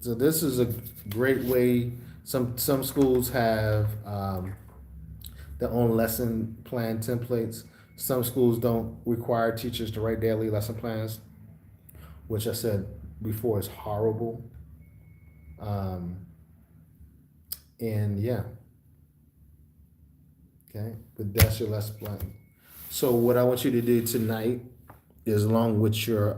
So this is a great way. Some schools have their own lesson plan templates. Some schools don't require teachers to write daily lesson plans, which I said before is horrible. Um, and yeah, okay, but that's your lesson plan. So what I want you to do tonight is along with your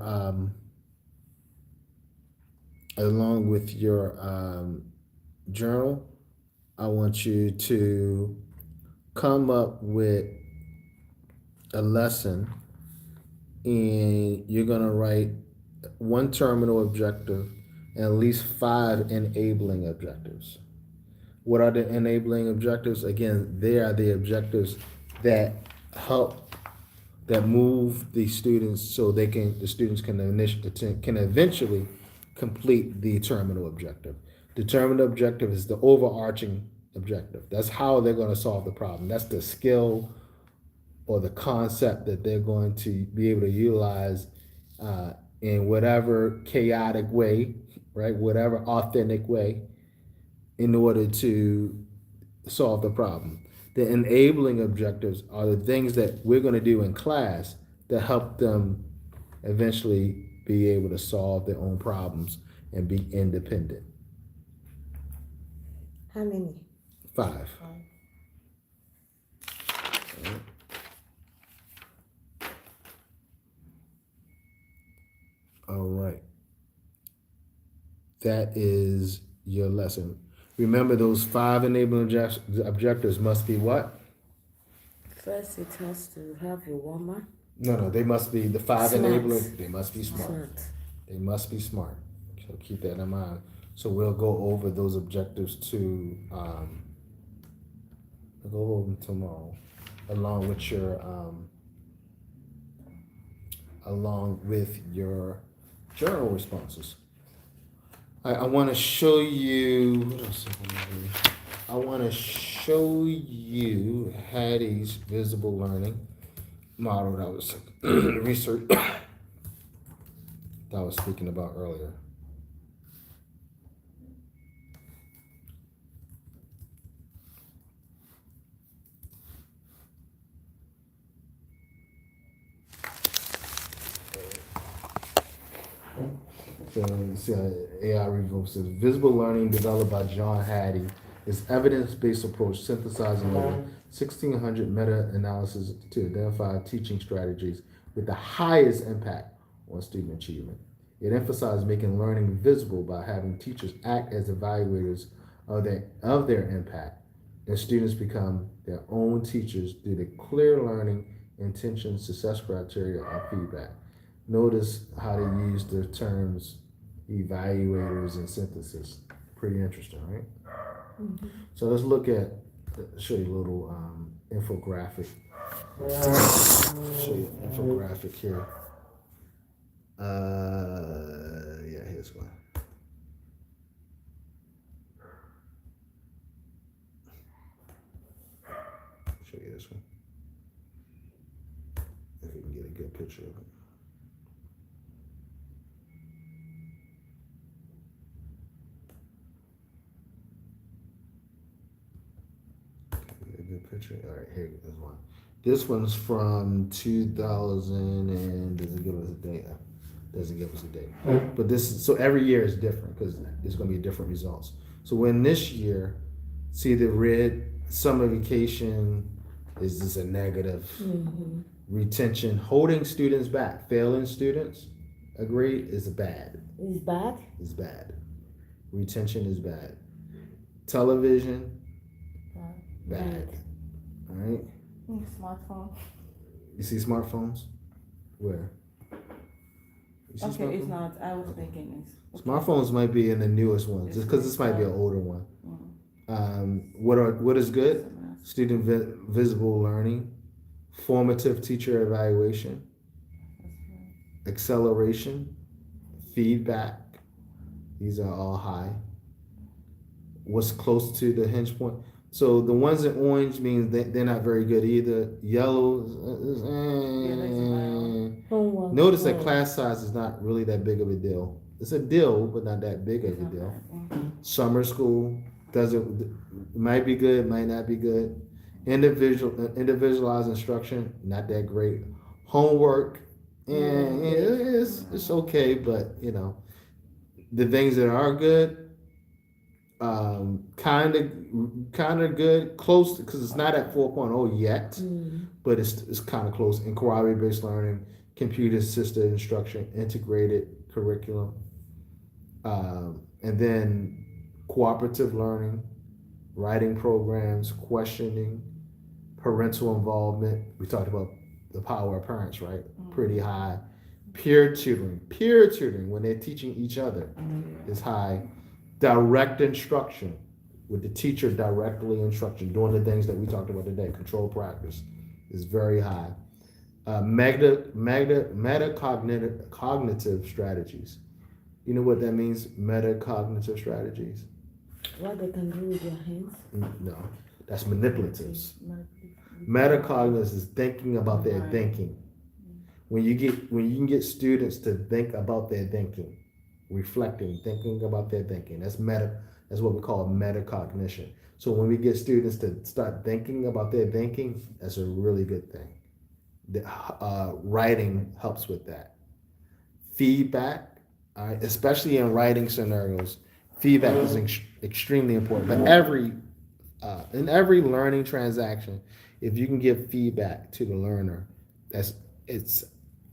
journal, I want you to come up with a lesson, and you're gonna write one terminal objective and at least five enabling objectives. What are the enabling objectives? Again, they are the objectives that help that move the students so the students can eventually complete the terminal objective. The terminal objective is the overarching objective. That's how they're going to solve the problem. That's the skill or the concept that they're going to be able to utilize in whatever chaotic way, right? Whatever authentic way, in order to solve the problem. The enabling objectives are the things that we're going to do in class that help them eventually be able to solve their own problems and be independent. How many? Five. All right. That is your lesson. Remember, those five enabling objectives must be what? First, it has to have a warmer. No, they must be the five Smart. enabling. They must be smart. They must be smart. So keep that in mind. So we'll go over those objectives we'll go over them tomorrow, along with your journal responses. I want to show you. What else I want to do? I want to show you Hattie's visible learning model that was research that I was speaking about earlier. So you see, AI Review says visible learning developed by John Hattie is evidence-based approach synthesizing over 1,600 meta-analysis to identify teaching strategies with the highest impact on student achievement. It emphasizes making learning visible by having teachers act as evaluators of their impact, and students become their own teachers through the clear learning intention, success criteria, and feedback. Notice how they use the terms evaluators and synthesis. Pretty interesting, right? Mm-hmm. So let's show you a little infographic. Show you an infographic here. Yeah, here's one. Show you this one. If we can get a good picture of it. Good picture. All right, here is one. This one's from 2000, and doesn't give us a date. Doesn't give us a date. But so every year is different because it's going to be different results. So when this year, see the red summer vacation is just a negative. Mm-hmm. Retention, holding students back, failing students, agree, is bad. Is bad? Is bad. Retention is bad. Television, bad. All right. Smartphone. You see smartphones? Where? You see okay, smartphones? It's not. I was thinking it's. Okay. Smartphones might be in the newest ones, just because this might be an older one. Mm-hmm. What is good? Student visible learning, formative teacher evaluation, acceleration, feedback. These are all high. What's close to the hinge point? So the ones in orange means they're not very good either. Yellow, notice that class size is not really that big of a deal. It's a deal, but not that big of a deal. Summer school might be good, might not be good. Individualized instruction, not that great. Homework, and it's okay, but the things that are good, kind of good, close because it's not at 4.0 yet, but it's kind of close. Inquiry based learning, computer assisted instruction, integrated curriculum, and then cooperative learning, writing programs, questioning, parental involvement. We talked about the power of parents, right? Pretty high. Peer tutoring when they're teaching each other is high. Direct instruction with the teacher directly instruction, doing the things that we talked about today. Control practice is very high. Metacognitive strategies. You know what that means? Metacognitive strategies. What they can do with their hands? No, that's manipulatives. Metacognitive is thinking about their thinking. When you can get students to think about their thinking, reflecting, thinking about their thinking. That's what we call metacognition. So when we get students to start thinking about their thinking, that's a really good thing. Writing helps with that. Feedback, especially in writing scenarios, feedback is extremely important. But in every learning transaction, if you can give feedback to the learner, it's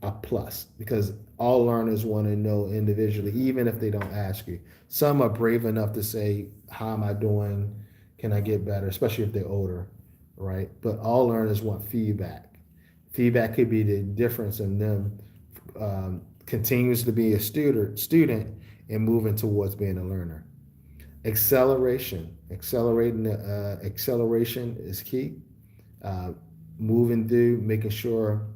a plus, because all learners want to know individually, even if they don't ask you. Some are brave enough to say, how am I doing? Can I get better? Especially if they're older, right? But all learners want feedback. Feedback could be the difference in them continues to be a student and moving towards being a learner. Acceleration is key. Moving through, making sure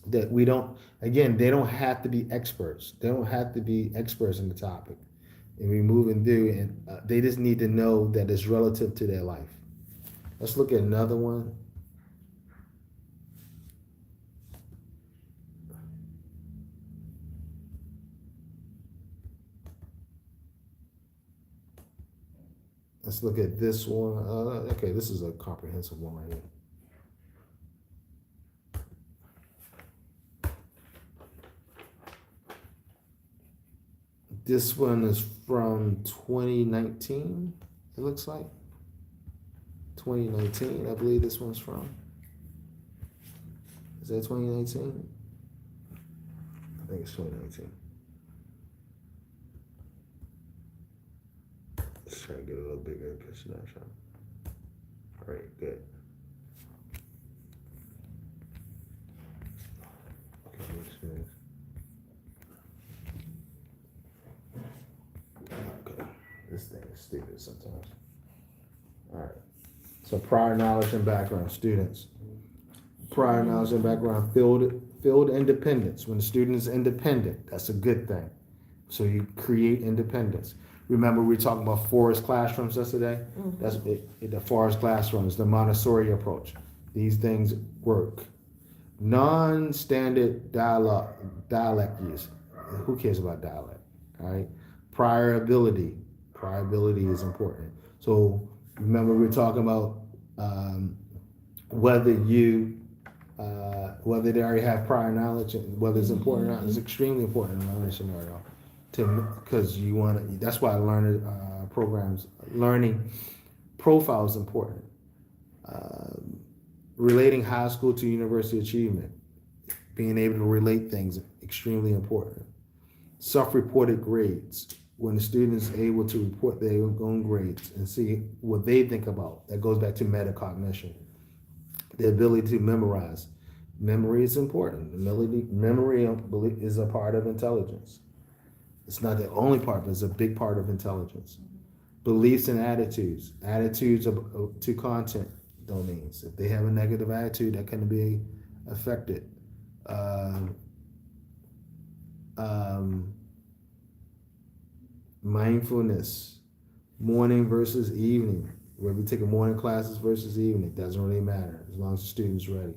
that we don't, again, they don't have to be experts. They don't have to be experts in the topic. And we moving through, and they just need to know that it's relative to their life. Let's look at another one. Let's look at this one. Okay, this is a comprehensive one right here. This one is from 2019, it looks like. 2019, I believe this one's from. Is that 2019? I think it's 2019. Let's try to get a little bigger picture now. All right, good. Okay, this thing is stupid sometimes. All right. So prior knowledge and background, students. Prior knowledge and background, field independence. When the student is independent, that's a good thing. So you create independence. Remember, we were talking about forest classrooms yesterday? Mm-hmm. That's the forest classrooms, the Montessori approach. These things work. Non-standard dialect use. Who cares about dialect? All right. Prior ability is important. So remember, we were talking about whether they already have prior knowledge and whether it's important or not. It's extremely important in a learning scenario, because you want to. That's why learning profile is important. Relating high school to university achievement, being able to relate things, extremely important. Self-reported grades. When the student is able to report their own grades and see what they think about, that goes back to metacognition. The ability to memorize. Memory is important. Memory is a part of intelligence. It's not the only part, but it's a big part of intelligence. Beliefs and attitudes. Attitudes to content domains. If they have a negative attitude, that can be affected. Mindfulness, morning versus evening. Where we take morning classes versus evening, doesn't really matter as long as the student's ready.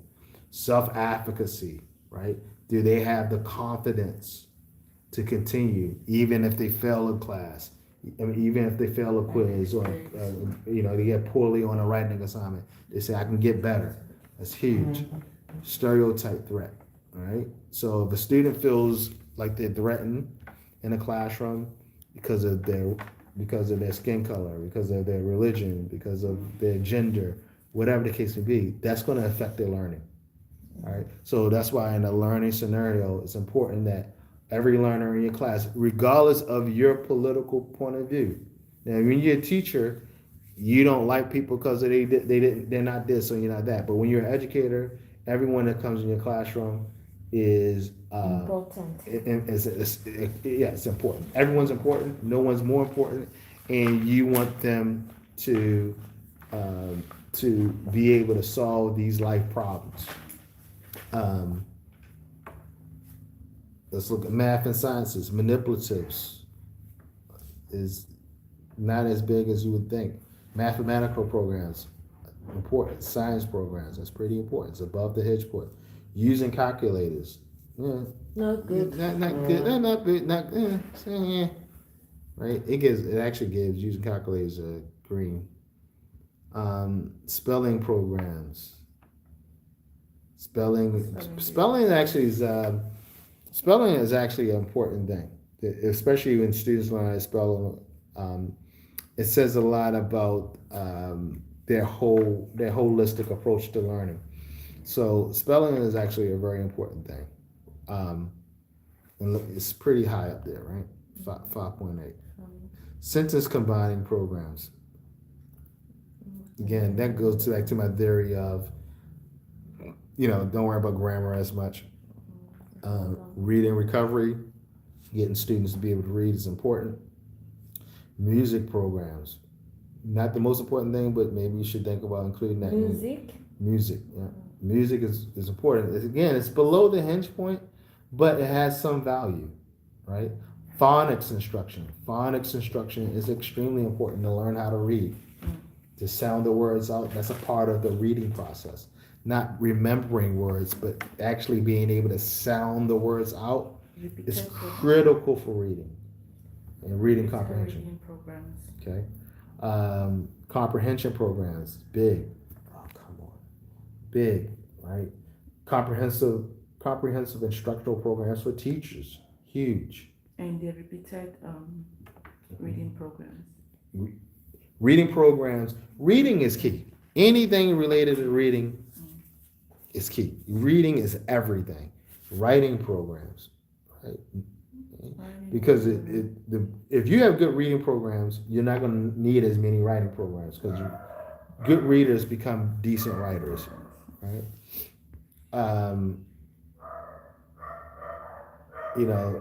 Self-efficacy, right? Do they have the confidence to continue, even if they fail a class. I mean, even if they fail a quiz or they get poorly on a writing assignment, they say I can get better. That's huge. Stereotype threat. All right. So if a student feels like they're threatened in a classroom because of their skin color, because of their religion, because of their gender, whatever the case may be, that's going to affect their learning. All right. So that's why in a learning scenario, it's important that every learner in your class, regardless of your political point of view. Now, when you're a teacher, you don't like people because they're not this or you're not that. But when you're an educator, everyone that comes in your classroom is important. It's important. Everyone's important. No one's more important, and you want them to be able to solve these life problems. Let's look at math and sciences. Manipulatives is not as big as you would think. Mathematical programs, important. Science programs, that's pretty important. It's above the hedge point. Using calculators, Not good. not good. Not good. Right? It actually gives using calculators a green. Spelling programs. Spelling actually is. Spelling is actually an important thing, especially when students learn how to spell. It says a lot about their holistic approach to learning. So spelling is actually a very important thing, and look, it's pretty high up there, right? 5.8. Sentence combining programs. Again, that goes back to my theory of, don't worry about grammar as much. Reading recovery, getting students to be able to read is important. Music programs, not the most important thing, but maybe you should think about including that. Music, yeah. Music is important. Again, it's below the hinge point, but it has some value, right? Phonics instruction. Phonics instruction is extremely important to learn how to read, to sound the words out. That's a part of the reading process. Not remembering words, but actually being able to sound the words out is critical for reading and reading comprehension. Reading programs. Okay. Comprehension programs, big. Oh, come on. Big, right? Comprehensive instructional programs for teachers, huge. And the repeated reading programs. Reading programs, reading is key. Anything related to reading is key. Reading is everything. Writing programs, right? Because if you have good reading programs, you're not going to need as many writing programs because good readers become decent writers, right?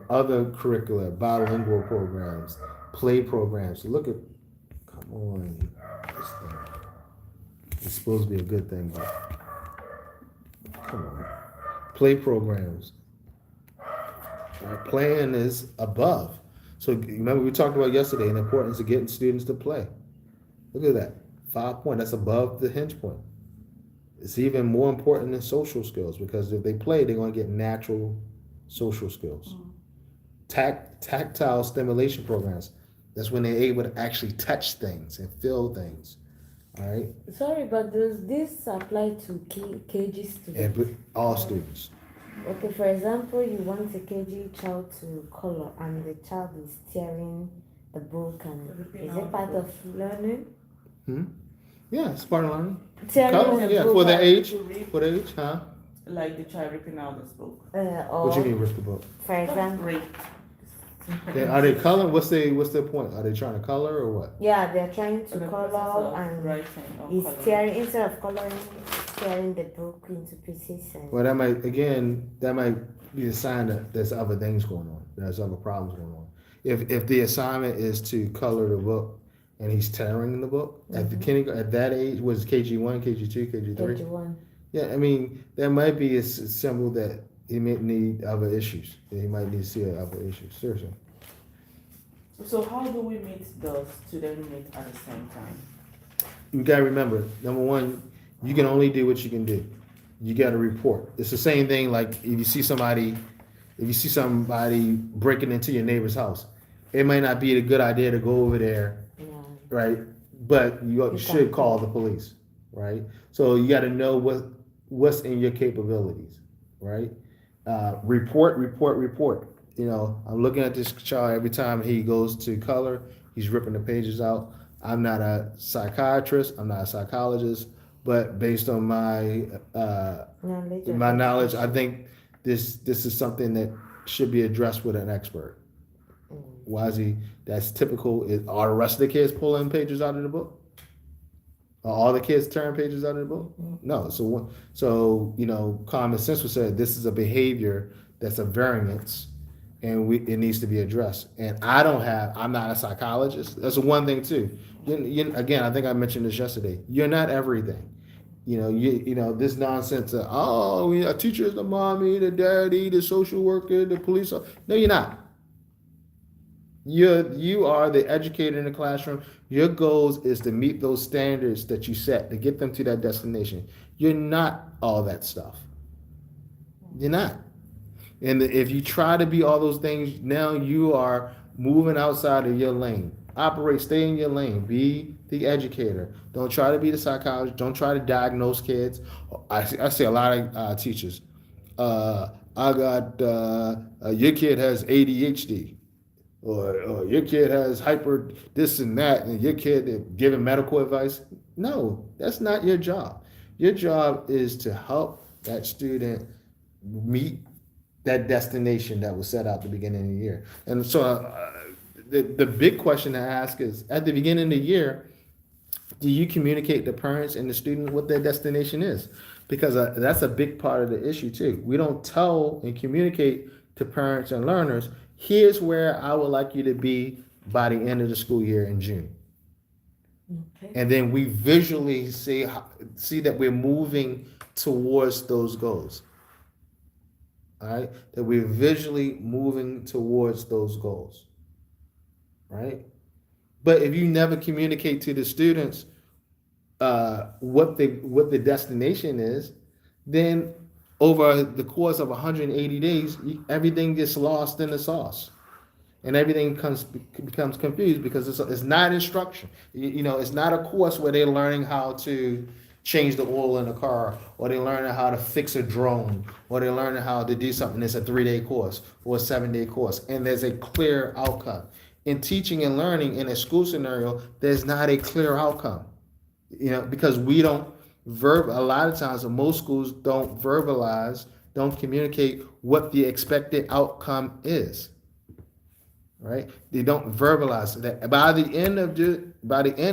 Other curricular, bilingual programs, play programs. Look at, come on, this thing. It's supposed to be a good thing, but come on. Play programs. Playing is above. So remember we talked about yesterday the importance of getting students to play. Look at that. 5 point. That's above the hinge point. It's even more important than social skills because if they play, they're going to get natural social skills. Tactile stimulation programs. That's when they're able to actually touch things and feel things. All right. Sorry, but does this apply to KG students? All students. Okay, for example, you want a KG child to color and the child is tearing the book and is it part of learning? Yeah, it's part of learning. Tearing the book. For the age, huh? Like the child ripping out this book. Or What do you mean rip the book? for example, Rape. Are they coloring? What's their point? Are they trying to color or what? yeah, they're trying to The color process of and writing or he's coloring. tearing instead of coloring, tearing the book into pieces. And Well, that might be a sign that there's other things going on. There's other problems going on. If the assignment is to color the book and he's tearing the book at that age, was KG1, KG2, KG3? KG1. Yeah, I mean that might be a symbol that he may need other issues. He might need to see other issues. Seriously. So how do we meet the student meet at the same time? You gotta remember, number one, you can only do what you can do. You gotta report. It's the same thing like if you see somebody If you see somebody breaking into your neighbor's house, it might not be a good idea to go over there, Yeah. right? But you You should can call the police, right? So you got to know what's in your capabilities, right? Report. You know, I'm looking at this child every time he goes to color. He's ripping the pages out. I'm not a psychiatrist. I'm not a psychologist, but based on knowledge of my knowledge, I education. think this is something that should be addressed with an expert. Mm. Why is he? That's typical. Are the rest of the kids pulling pages out of the book? Are all the kids tearing pages out of the book? No. So you know, common sense would say this is a behavior that's a variance, and it needs to be addressed. And I'm not a psychologist. That's one thing too. Again, I think I mentioned this yesterday. You're not everything. You know this nonsense. A teacher is the mommy, the daddy, the social worker, the police. No, you're not. You are the educator in the classroom. Your goals is to meet those standards that you set to get them to that destination. You're not all that stuff. You're not. And if you try to be all those things, now you are moving outside of your lane. Operate, stay in your lane. Be the educator. Don't try to be the psychologist. Don't try to diagnose kids. I see a lot of teachers. I got your kid has ADHD, or your kid has hyper this and that, and your kid giving medical advice. No, that's not your job. Your job is to help that student meet that destination that was set out at the beginning of the year. And so the big question to ask is, at the beginning of the year, do you communicate to parents and the students what their destination is? Because that's a big part of the issue too. We don't tell and communicate to parents and learners, here's where I would like you to be by the end of the school year in June. Okay. And then we visually see that we're moving towards those goals. All right, that we're visually moving towards those goals, right? But if you never communicate to the students what the destination is, then over the course of 180 days, everything gets lost in the sauce, and everything becomes confused because it's not instruction. You know, it's not a course where they're learning how to change the oil in a car, or they're learning how to fix a drone, or they're learning how to do something that's a 3-day course or a 7-day course, and there's a clear outcome. In teaching and learning in a school scenario, there's not a clear outcome. You know, because we don't a lot of times, most schools don't verbalize, don't communicate what the expected outcome is. Right? They don't verbalize that by the end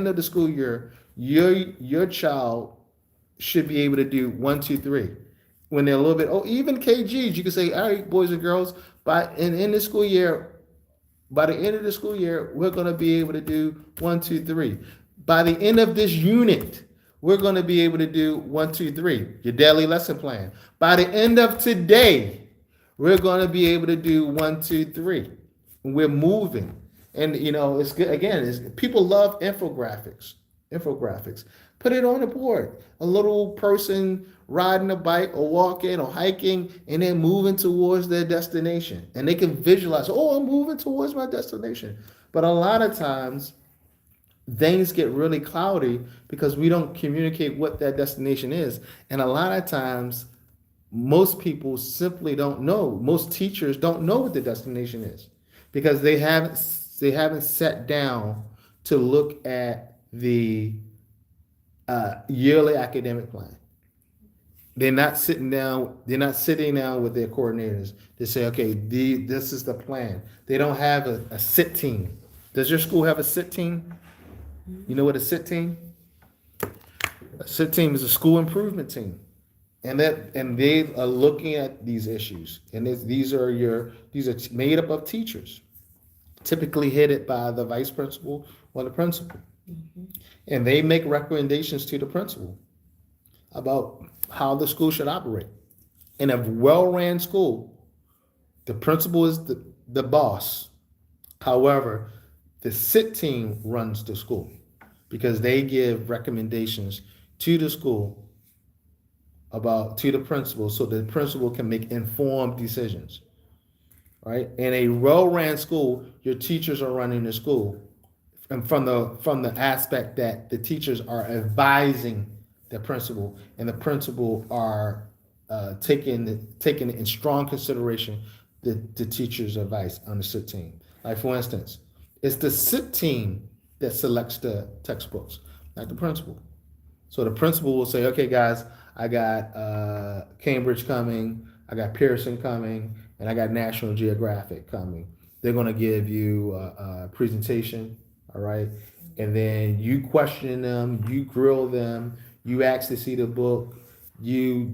of the school year, your child should be able to do 1, 2, 3. When they're a little bit, even KGs, you can say, all right, boys and girls, in the school year, by the end of the school year, we're going to be able to do 1, 2, 3. By the end of this unit, we're going to be able to do 1, 2, 3. Your daily lesson plan. By the end of today, we're going to be able to do 1, 2, 3. We're moving, and you know it's good. Again, people love infographics. Infographics. Put it on the board. A little person riding a bike or walking or hiking, and they're moving towards their destination, and they can visualize. Oh, I'm moving towards my destination. But a lot of times, things get really cloudy because we don't communicate what that destination is, and a lot of times most people simply don't know. Most teachers don't know what the destination is because they haven't sat down to look at the yearly academic plan. They're not sitting down. They're not sitting down with their coordinators to say, okay, this is the plan. They don't have a sit team. Does your school have a sit team? You know what a sit team? A sit team is a school improvement team. And they are looking at these issues, and these are made up of teachers, typically headed by the vice principal or the principal, and they make recommendations to the principal about how the school should operate. In a well-ran school, the principal is the boss. However, the sit team runs the school because they give recommendations to the school to the principal, so the principal can make informed decisions. right? In a well-ran school, your teachers are running the school, and from the aspect that the teachers are advising the principal, and the principal are taking in strong consideration the teacher's advice on the sit team. Like for instance, it's the sit team that selects the textbooks, not the principal. So the principal will say, okay, guys, I got Cambridge coming, I got Pearson coming, and I got National Geographic coming. They're going to give you a presentation, all right? And then you question them, you grill them, you ask to see the book, you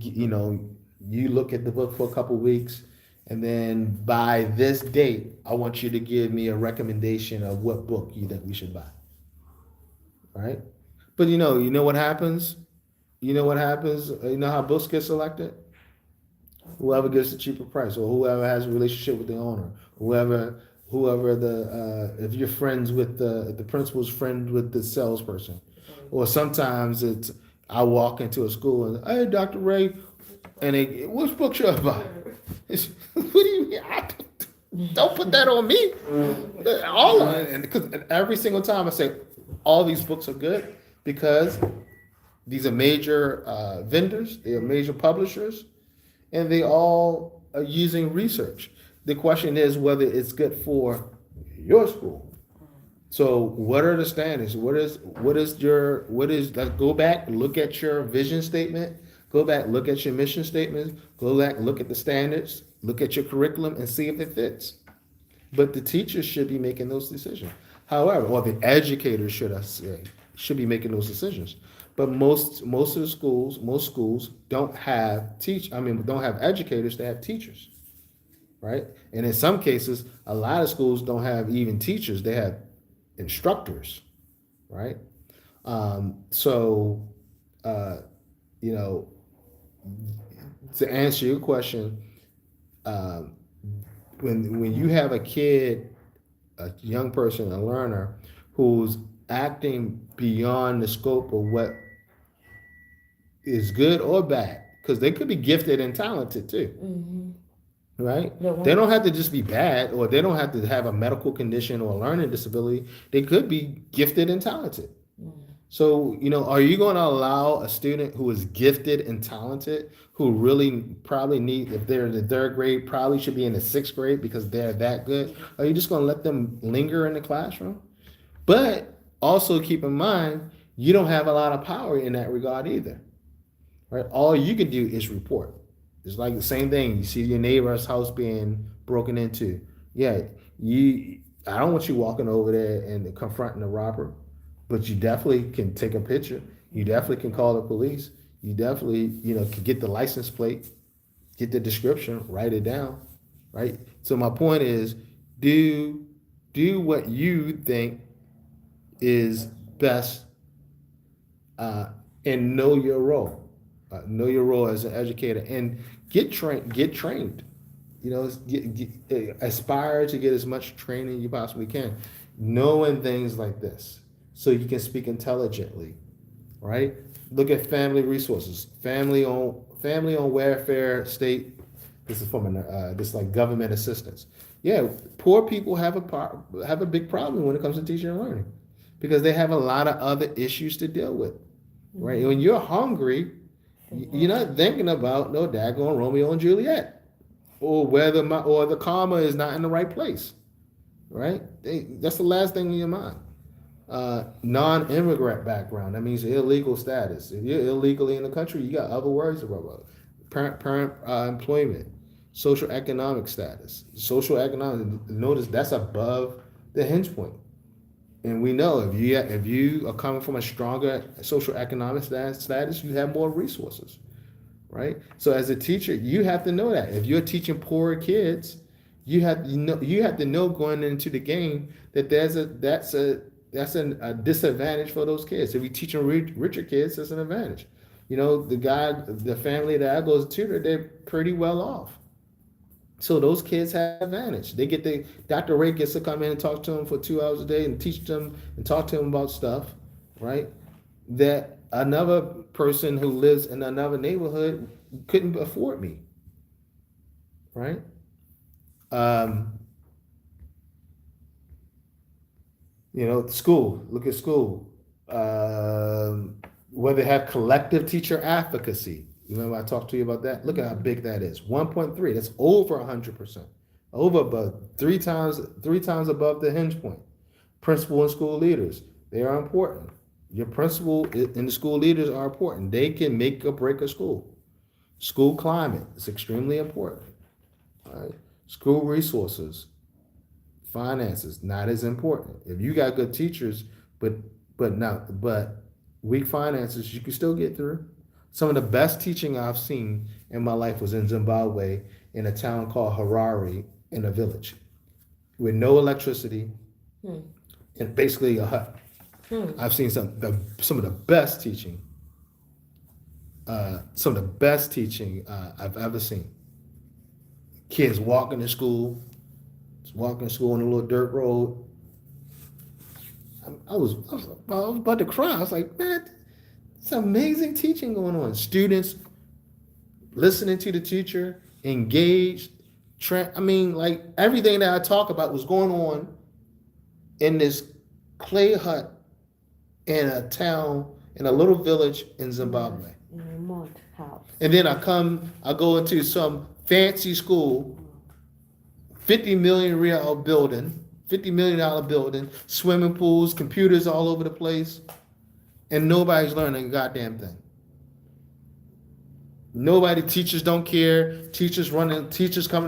look at the book for a couple weeks, and then by this date, I want you to give me a recommendation of what book you think we should buy, right? But you know what happens? You know what happens? You know how books get selected? Whoever gets the cheaper price, or whoever has a relationship with the owner, whoever if you're friends with the principal's friend with the salesperson, or sometimes it's I walk into a school and hey, Dr. Ray, and which book should I buy? What do you mean? Don't put that on me. All of it, and because every single time I say all these books are good because these are major vendors, they are major publishers, and they all are using research. The question is whether it's good for your school. So what are the standards? Let's go back, look at your vision statement, go back, look at your mission statements, go back, look at the standards, look at your curriculum and see if it fits. But the teachers should be making those decisions. However, or the educators should I say, should be making those decisions. But most of the schools, most schools don't have don't have educators, they have teachers. Right? And in some cases, a lot of schools don't have even teachers, they have instructors, right? So, you know, to answer your question, um, when you have a kid, a young person, a learner who's acting beyond the scope of what is good or bad, because they could be gifted and talented too. Mm-hmm. Right? They don't have to just be bad, or they don't have to have a medical condition or a learning disability. They could be gifted and talented. So, are you going to allow a student who is gifted and talented, who really probably if they're in the third grade, probably should be in the sixth grade because they're that good? Are you just going to let them linger in the classroom? But also keep in mind, you don't have a lot of power in that regard either. Right? All you can do is report. It's like the same thing. You see your neighbor's house being broken into. Yeah, I don't want you walking over there and confronting the robber, but you definitely can take a picture. You definitely can call the police. You definitely, can get the license plate, get the description, write it down, right? So my point is, do what you think is best, and know your role. Know your role as an educator and get trained. Aspire to get as much training you possibly can, knowing things like this, so you can speak intelligently, right? Look at family resources, family on welfare state. This is from this like government assistance. Yeah, poor people have a big problem when it comes to teaching and learning, because they have a lot of other issues to deal with, right? When you're hungry, you're not thinking about no daggone Romeo and Juliet, or whether or the comma is not in the right place, right? That's the last thing in your mind. Non-immigrant background, that means illegal status. If you're illegally in the country, you got other words about parent employment, social economic status, social economic. Notice that's above the hinge point. And we know if you are coming from a stronger social economic status, you have more resources, right? So as a teacher, you have to know that if you're teaching poorer kids, you have to know going into the game that that's a disadvantage for those kids. If you're teaching richer kids, that's an advantage. The family that I go to tutor, they're pretty well off. So those kids have advantage. They get Dr. Ray gets to come in and talk to them for 2 hours a day and teach them and talk to them about stuff, right? That another person who lives in another neighborhood couldn't afford me, right? Um, school. Look at school. Where they have collective teacher advocacy. You remember I talked to you about that? Look at how big that is. 1.3. That's over 100%. Over above three times above the hinge point. Principal and school leaders. They are important. Your principal and the school leaders are important. They can make or break a school. School climate is extremely important. All right. School resources, finances, not as important. If you got good teachers, but but weak finances, you can still get through. Some of the best teaching I've seen in my life was in Zimbabwe, in a town called Harare, in a village with no electricity Hmm. and basically a hut. Hmm. I've seen some of the best teaching, I've ever seen. Kids walking to school on a little dirt road. I was about to cry. I was like, man, it's amazing teaching going on. Students listening to the teacher, engaged. I mean, like everything that I talk about was going on in this clay hut in a town, in a little village in Zimbabwe. In a mud house. And then I go into some fancy school, 50 million real building, $50 million building, swimming pools, computers all over the place, and nobody's learning a goddamn thing. Nobody, teachers don't care. Teachers coming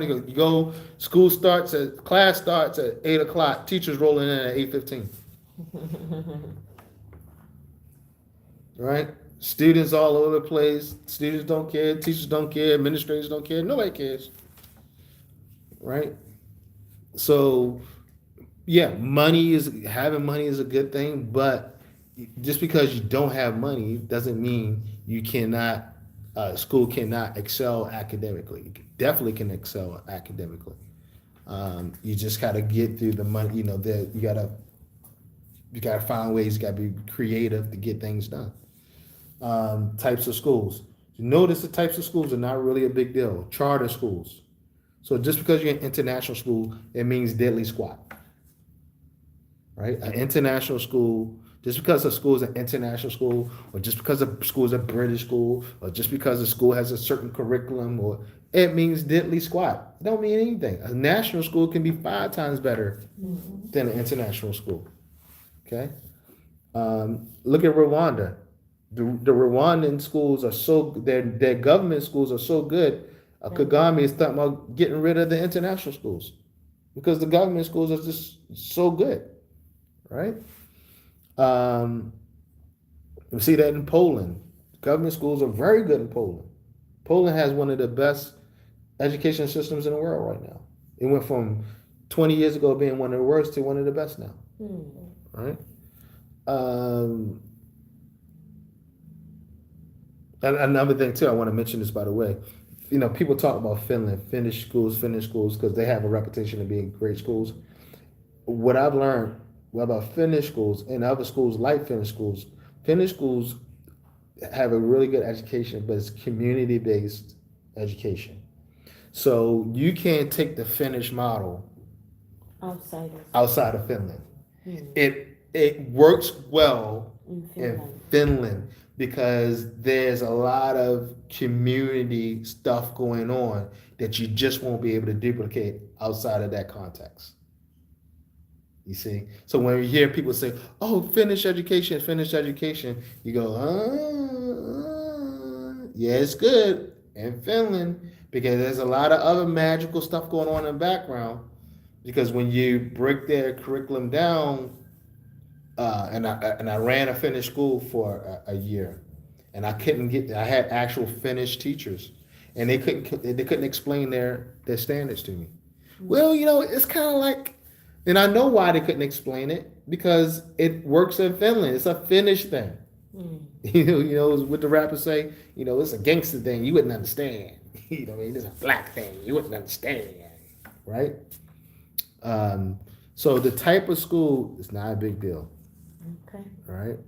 to go. Class starts at 8 o'clock. Teachers rolling in at 8:15. Right? Students all over the place. Students don't care. Teachers don't care. Administrators don't care. Nobody cares. Right? So, yeah, having money is a good thing, but just because you don't have money doesn't mean you cannot. School cannot excel academically. You definitely can excel academically. You just gotta get through the money. You gotta find ways. You gotta be creative to get things done. Types of schools. You notice the types of schools are not really a big deal. Charter schools. So just because you're in international school, it means diddly squat. Right? An international school, just because a school is an international school, or just because a school is a British school, or just because a school has a certain curriculum, or it means diddly squat. It don't mean anything. A national school can be 5 times better than an international school. Okay? Look at Rwanda. The Rwandan schools are their government schools are so good. Kagame is talking about getting rid of the international schools because the government schools are just so good, right? We see that in Poland. Government schools are very good in Poland. Poland has one of the best education systems in the world right now. It went from 20 years ago being one of the worst to one of the best now, right? And another thing too, I want to mention this by the way. People talk about Finnish schools, because they have a reputation of being great schools. What I've learned about Finnish schools and other schools like Finnish schools have a really good education, but it's community-based education. So you can't take the Finnish model outside of Finland. It works well in Finland because there's a lot of community stuff going on that you just won't be able to duplicate outside of that context. You see? So when you hear people say, oh, Finnish education, you go, yeah, it's good in Finland because there's a lot of other magical stuff going on in the background. Because when you break their curriculum down, and I ran a Finnish school for a year, and I had actual Finnish teachers, and they couldn't explain their standards to me. Well, it's kind of like, and I know why they couldn't explain it because it works in Finland. It's a Finnish thing. What the rappers say. It's a gangster thing. You wouldn't understand. It's a black thing. You wouldn't understand, right? So the type of school is not a big deal. Okay. All right.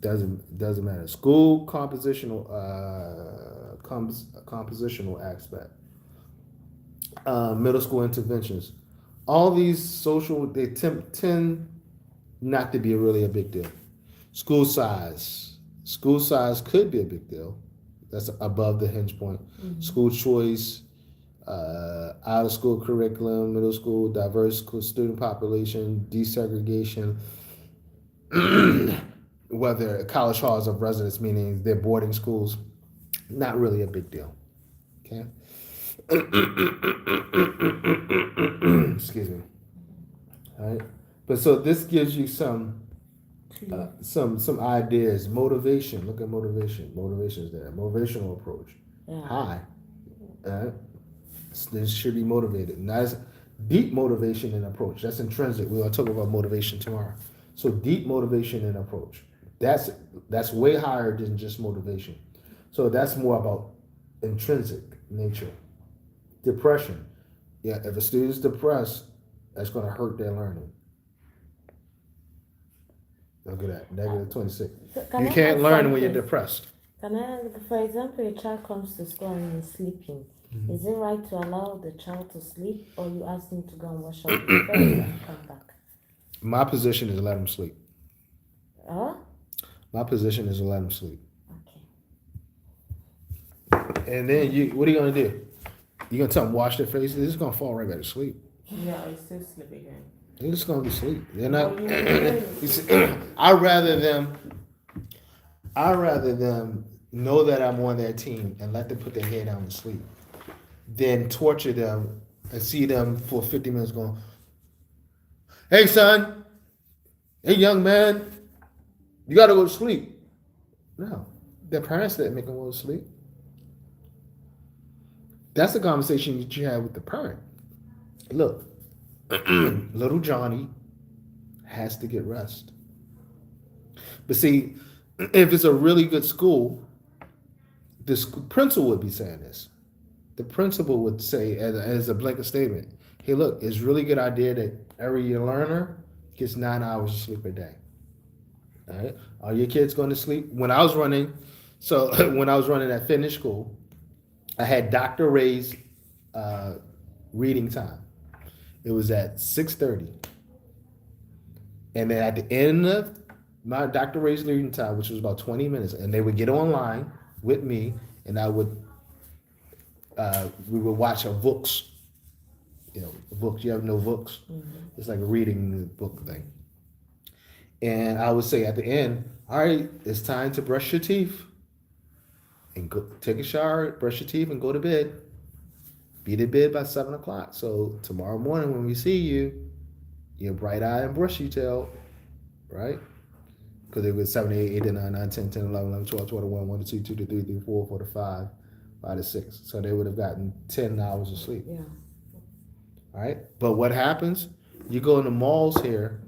Doesn't matter. School compositional aspect. middle school interventions. All these social, they tend not to be really a big deal. School size. School size could be a big deal. That's above the hinge point. School choice, out of school curriculum, middle school, diverse student population, desegregation, whether college halls of residence, meaning they're boarding schools, not really a big deal. Okay. Excuse me. All right. But so this gives you some ideas. Motivation. Look at motivation. Motivation is there. Motivational approach. Yeah. High. All right. This should be motivated. Not as deep motivation and approach. That's intrinsic. We're gonna talk about motivation tomorrow. So deep motivation and approach. That's way higher than just motivation. So that's more about intrinsic nature. Depression. Yeah, if a student's depressed, that's gonna hurt their learning. Look at that. Negative 26. So You I can't ask learn when you're something? depressed. Can I, for example, a child comes to school and is sleeping. Is it right to allow the child to sleep, or you ask him to go and wash up his face and come back? My position is to let him sleep. Huh? My position is to let him sleep. Okay. And then what are you gonna do? You gonna tell them wash their faces? They're just gonna fall right back to sleep. Yeah, I still sleep again. They're just gonna be asleep. They're not. Oh, you See, I'd rather them know that I'm on their team and let them put their head down and sleep, than torture them and see them for 50 minutes going, "Hey son, hey young man, you gotta go to sleep." No, their parents didn't make them go to sleep. That's the conversation that you have with the parent. Look, little Johnny has to get rest. But see, if it's a really good school, the principal would be saying this. The principal would say, as a blanket statement, "Hey, look, it's a really good idea that every learner gets 9 hours of sleep a day. All right, are your kids going to sleep?" When I was running that fitness school, I had Dr. Ray's reading time. It was at 6:30, and then at the end of my Dr. Ray's reading time, which was about 20 minutes, and they would get online with me, and we would watch a books. Books. You have no books. It's like a reading book thing. And I would say at the end, "All right, it's time to brush your teeth and go take a shower, brush your teeth, and go to bed. Be to bed by 7 o'clock. So tomorrow morning when we see you, you're bright eyed and bushy tailed, right?" Because it was 7, 8, 8, 9, 9, 10, 10, 11, 11, 12, 21, 1 to 2, 2 to 3, 3, 4, 4 to 5, 5 to 6. So they would have gotten 10 hours of sleep. Yeah. All right. But what happens? You go in the malls here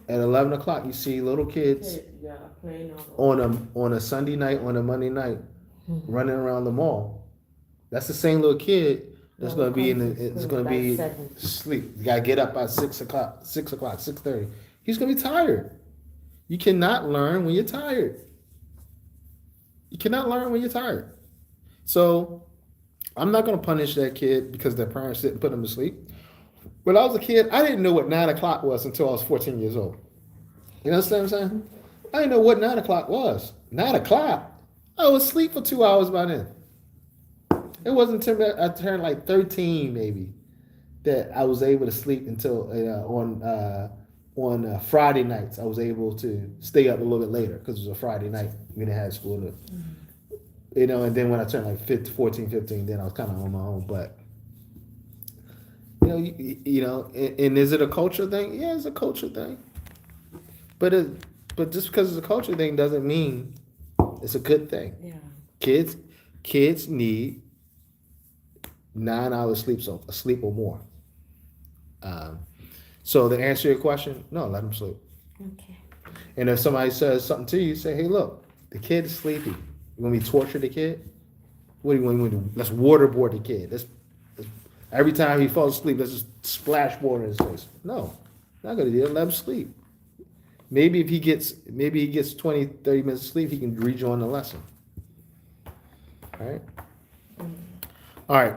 at 11 o'clock, you see little kids Yeah, playing on a Sunday night, on a Monday night, running around the mall. That's the same little kid that's going to be it's going to be sleep. You got to get up by 6 o'clock, 6:30. He's going to be tired. You cannot learn when you're tired. You cannot learn when you're tired. So I'm not going to punish that kid because their parents didn't put him to sleep. When I was a kid, I didn't know what 9 o'clock was until I was 14 years old. You understand what I'm saying? I didn't know what 9 o'clock was. 9 o'clock? I was asleep for 2 hours by then. It wasn't until I turned like 13 maybe that I was able to sleep until on Friday nights. I was able to stay up a little bit later because it was a Friday night. We didn't have school. And then when I turned like 14, 15, then I was kind of on my own. But, and is it a culture thing? Yeah, it's a culture thing. But just because it's a culture thing doesn't mean it's a good thing. Yeah. Kids need 9 hours sleep or more. So to answer your question, no, let them sleep. Okay. And if somebody says something to you, say, "Hey, look, the kid is sleepy. You want me to torture the kid? What do you want me to do? Let's waterboard the kid. Let's every time he falls asleep, let's just splash water in his face." No, not gonna do it. Let him sleep. Maybe he gets 20, 30 minutes of sleep, he can rejoin the lesson. All right? All right.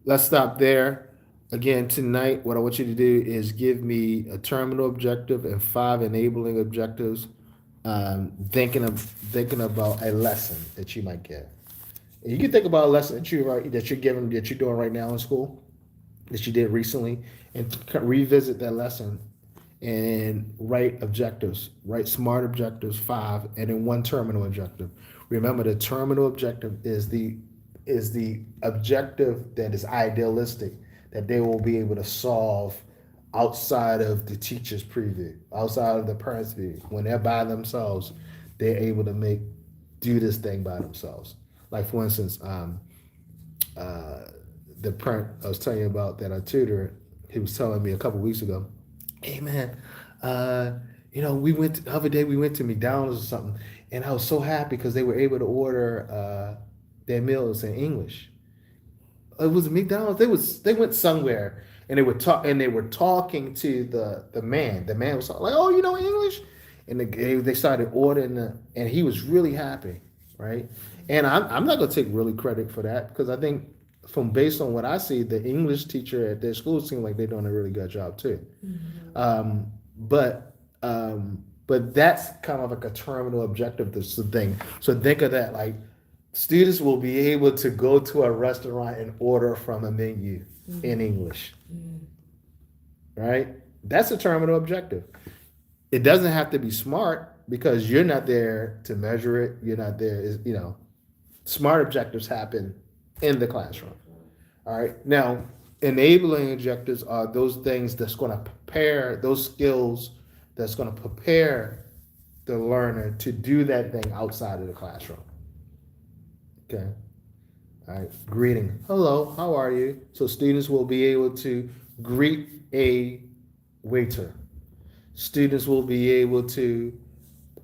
Let's stop there. Again, tonight, what I want you to do is give me a terminal objective and 5 enabling objectives. Thinking about a lesson that you might get. And you can think about a lesson that you're doing right now in school, that you did recently, and revisit that lesson and write objectives. Write SMART objectives 5, and then 1 terminal objective. Remember, the terminal objective is the objective that is idealistic, that they will be able to solve outside of the teacher's preview, outside of the parent's view. When they're by themselves, they're able to do this thing by themselves. Like for instance, the parent I was telling you about that I tutor, he was telling me a couple weeks ago, hey man, the other day we went to McDonald's or something, and I was so happy because they were able to order their meals in English. It was McDonald's. They went somewhere and they were talking to the man. The man was like, "Oh, you know English," and they started ordering, and he was really happy, right? And I'm not gonna take really credit for that because I think based on what I see, the English teacher at their school seemed like they're doing a really good job too. Mm-hmm. But that's kind of like a terminal objective. This thing. So think of that like students will be able to go to a restaurant and order from a menu in English. Right? That's a terminal objective. It doesn't have to be smart because you're not there to measure it. You're not there, smart objectives happen in the classroom. All right. Now, enabling objectives are those things that's going to prepare those skills that's going to prepare the learner to do that thing outside of the classroom. Okay. All right. Greeting. Hello, how are you? So students will be able to greet a waiter. Students will be able to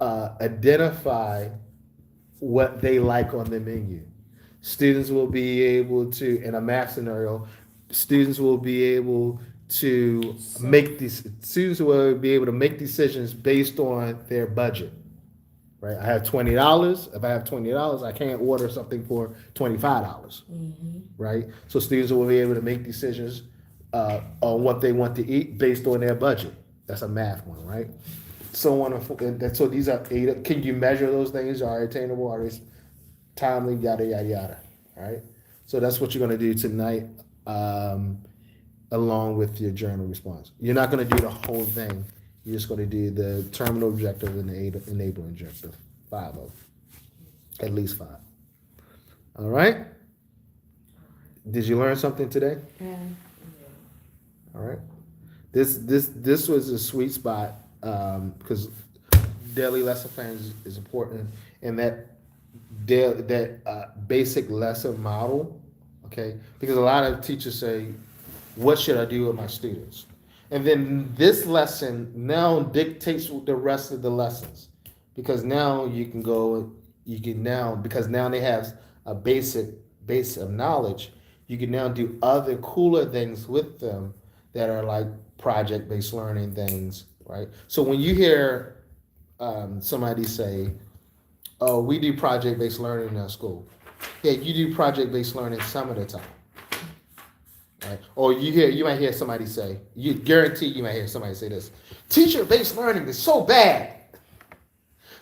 identify what they like on the menu. Students will be able to, in a math scenario, students will be able to make decisions based on their budget. Right? I have $20. If I have $20, I can't order something for $25. Mm-hmm. Right? So students will be able to make decisions on what they want to eat based on their budget. That's a math one, right? So these are 8. Can you measure those things? Are they attainable? Are they timely? Yada yada yada. All right. So that's what you're going to do tonight, along with your journal response. You're not going to do the whole thing. You're just going to do the terminal objective and the enabling objective. 5 of them. At least 5. All right. Did you learn something today? Yeah. All right. This was a sweet spot because daily lesson plans is important, and that basic lesson model. Okay, because a lot of teachers say, "What should I do with my students?" And then this lesson now dictates the rest of the lessons, because now because now they have a base of knowledge. You can now do other cooler things with them that are like project-based learning things, right? So when you hear somebody say, "Oh, we do project-based learning in our school," yeah, you do project-based learning some of the time, right? Or you might hear somebody say, you might hear somebody say this: "Teacher-based learning is so bad.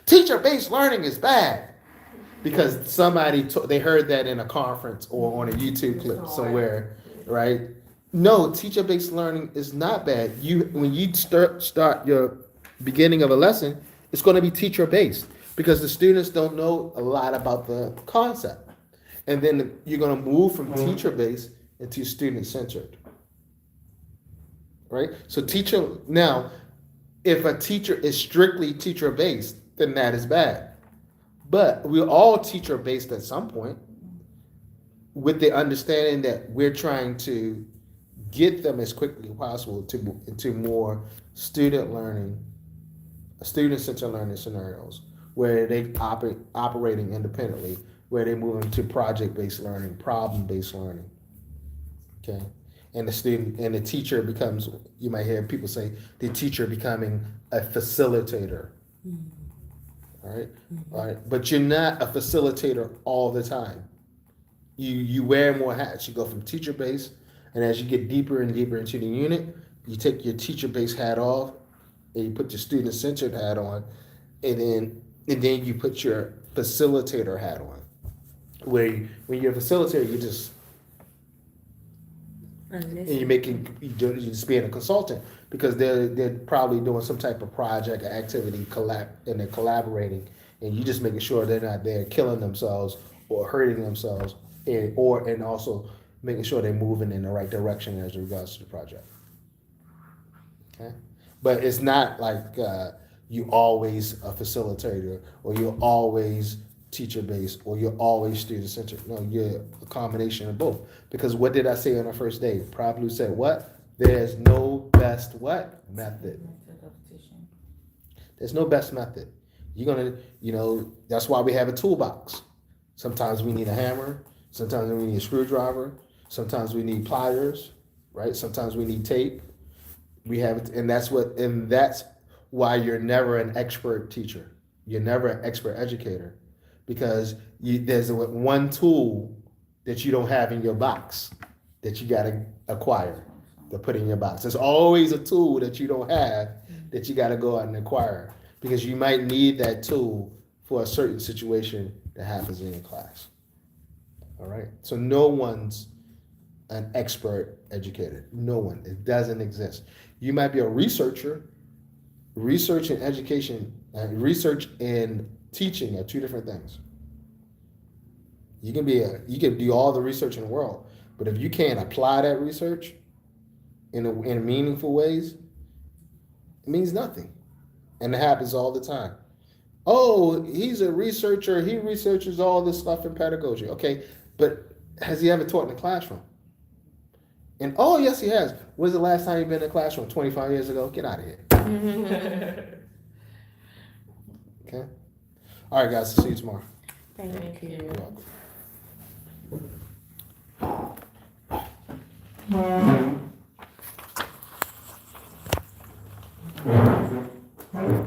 Teacher-based learning is bad," because they heard that in a conference or on a YouTube clip somewhere, right? No, teacher-based learning is not bad. When you start your beginning of a lesson, it's going to be teacher-based because the students don't know a lot about the concept. And then you're going to move from teacher-based into student-centered. Right? So now, if a teacher is strictly teacher-based, then that is bad. But we're all teacher-based at some point, with the understanding that we're trying to get them as quickly as possible into more student-centered learning scenarios where they operating independently, where they move into project-based learning, problem-based learning. Okay, and the teacher becomes. You might hear people say the teacher becoming a facilitator. Mm-hmm. All right, mm-hmm. All right, but you're not a facilitator all the time. you wear more hats. You go from teacher base, and as you get deeper and deeper into the unit, you take your teacher base hat off, and you put your student centered hat on, and then you put your facilitator hat on. When you're a facilitator, you just and you're just being a consultant because they're probably doing some type of project or activity and they're collaborating, and you just making sure they're not there killing themselves or hurting themselves, and also making sure they're moving in the right direction as regards to the project. Okay, but it's not like you always a facilitator or you're always teacher based or you're always student centered. No, you're a combination of both. Because what did I say on the first day? Prabhu said what? There's no best what? Method. Method of teaching. There's no best method. You're gonna, that's why we have a toolbox. Sometimes we need a hammer. Sometimes we need a screwdriver. Sometimes we need pliers, right? Sometimes we need tape. We have, and that's why you're never an expert teacher. You're never an expert educator, because there's one tool that you don't have in your box that you got to acquire to put in your box. There's always a tool that you don't have that you got to go out and acquire, because you might need that tool for a certain situation that happens in your class. All right. So no one's an expert educator. No one. It doesn't exist. You might be a researcher. Research and education, research and teaching are two different things. You can do all the research in the world, but if you can't apply that research in meaningful ways, it means nothing. And it happens all the time. Oh, he's a researcher. He researches all this stuff in pedagogy. Okay, but has he ever taught in the classroom? And oh, yes, he has. When's the last time you've been in a classroom? 25 years ago? Get out of here. Okay. All right, guys. See you tomorrow. Thank you. You're welcome.